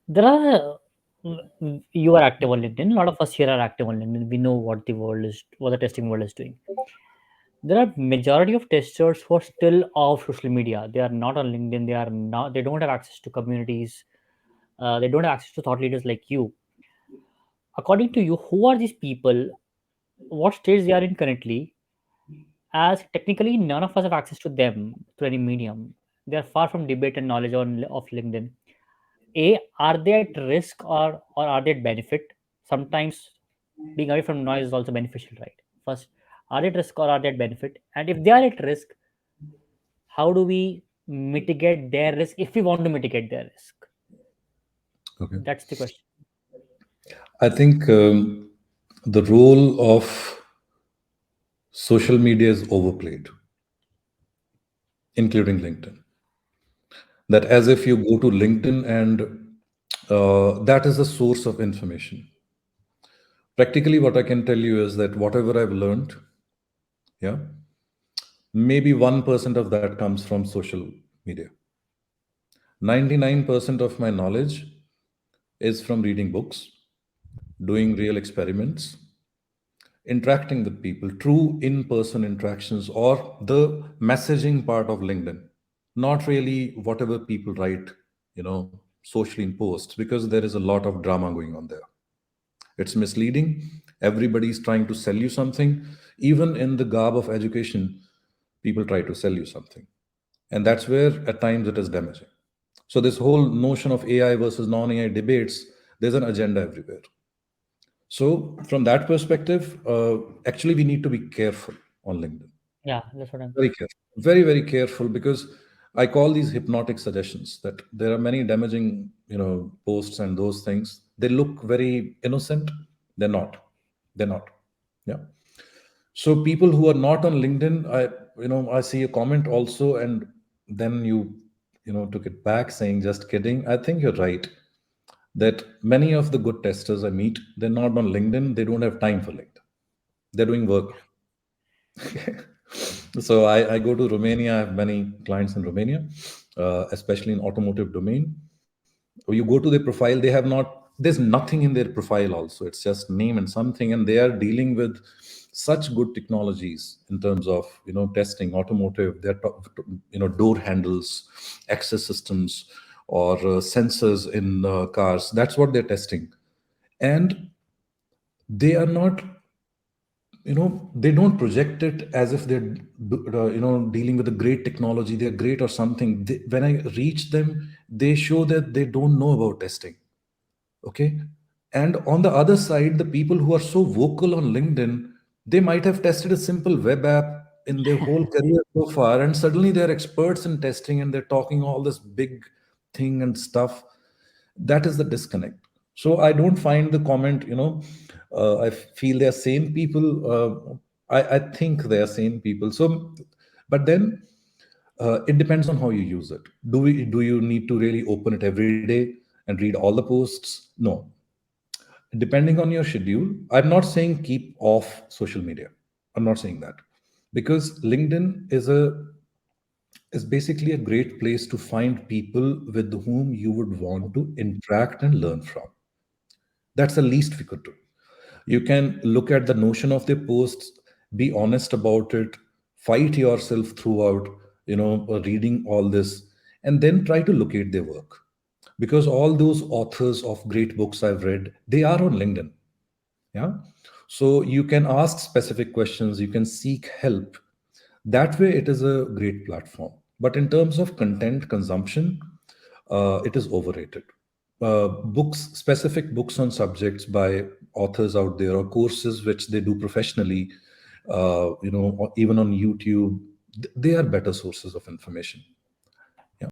There are you are active on LinkedIn. A lot of us here are active on LinkedIn. We know what the testing world is doing. There are majority of testers who are still off social media. They are not on LinkedIn. They are not. They don't have access to communities. They don't have access to thought leaders like you. According to you, who are these people? What stage they are in currently? As technically none of us have access to them through any medium. They are far from debate and knowledge on of LinkedIn. A, are they at risk or are they at benefit? Sometimes being away from noise is also beneficial, right? First, are they at risk or are they at benefit? And if they are at risk, how do we mitigate their risk if we want to mitigate their risk? Okay. That's the question. I think the role of social media is overplayed, including LinkedIn. That as if you go to LinkedIn and that is the source of information. Practically, what I can tell you is that whatever I've learned, yeah, maybe 1% of that comes from social media. 99% of my knowledge is from reading books, doing real experiments, interacting with people, true in person interactions, or the messaging part of LinkedIn. Not really whatever people write, socially in posts, because there is a lot of drama going on there. It's misleading. Everybody's trying to sell you something. Even in the garb of education, people try to sell you something. And that's where at times it is damaging. So, this whole notion of AI versus non AI debates, there's an agenda everywhere. So, from that perspective, actually, we need to be careful on LinkedIn. Yeah, that's what I'm. Very careful. Very, very careful because I call these hypnotic suggestions that there are many damaging, posts and those things. They look very innocent. They're not. They're not. Yeah. So people who are not on LinkedIn, I see a comment also, and then you took it back saying, just kidding. I think you're right that many of the good testers I meet, they're not on LinkedIn. They don't have time for LinkedIn. They're doing work. So I go to Romania. I have many clients in Romania, especially in automotive domain. You go to their profile, they have not. There's nothing in their profile. Also, it's just name and something, and they are dealing with such good technologies in terms of testing automotive. They're door handles, access systems, or sensors in cars. That's what they're testing, and they are not they don't project it as if they're dealing with a great technology, they're great or something. When I reach them, they show that they don't know about testing. Okay. And on the other side, the people who are so vocal on LinkedIn, they might have tested a simple web app in their whole career so far, and suddenly they're experts in testing and they're talking all this big thing and stuff. That is the disconnect. So I don't find the comment, I feel they're sane people. I think they're sane people. So, but then it depends on how you use it. Do you need to really open it every day and read all the posts? No. Depending on your schedule, I'm not saying keep off social media. I'm not saying that, because LinkedIn is basically a great place to find people with whom you would want to interact and learn from. That's the least we could do. You can look at the notion of their posts, be honest about it, fight yourself throughout, reading all this, and then try to locate their work. Because all those authors of great books I've read, they are on LinkedIn. Yeah. So you can ask specific questions, you can seek help. That way, it is a great platform. But in terms of content consumption, it is overrated. Books, specific books on subjects by authors out there, or courses which they do professionally, or even on YouTube, they are better sources of information.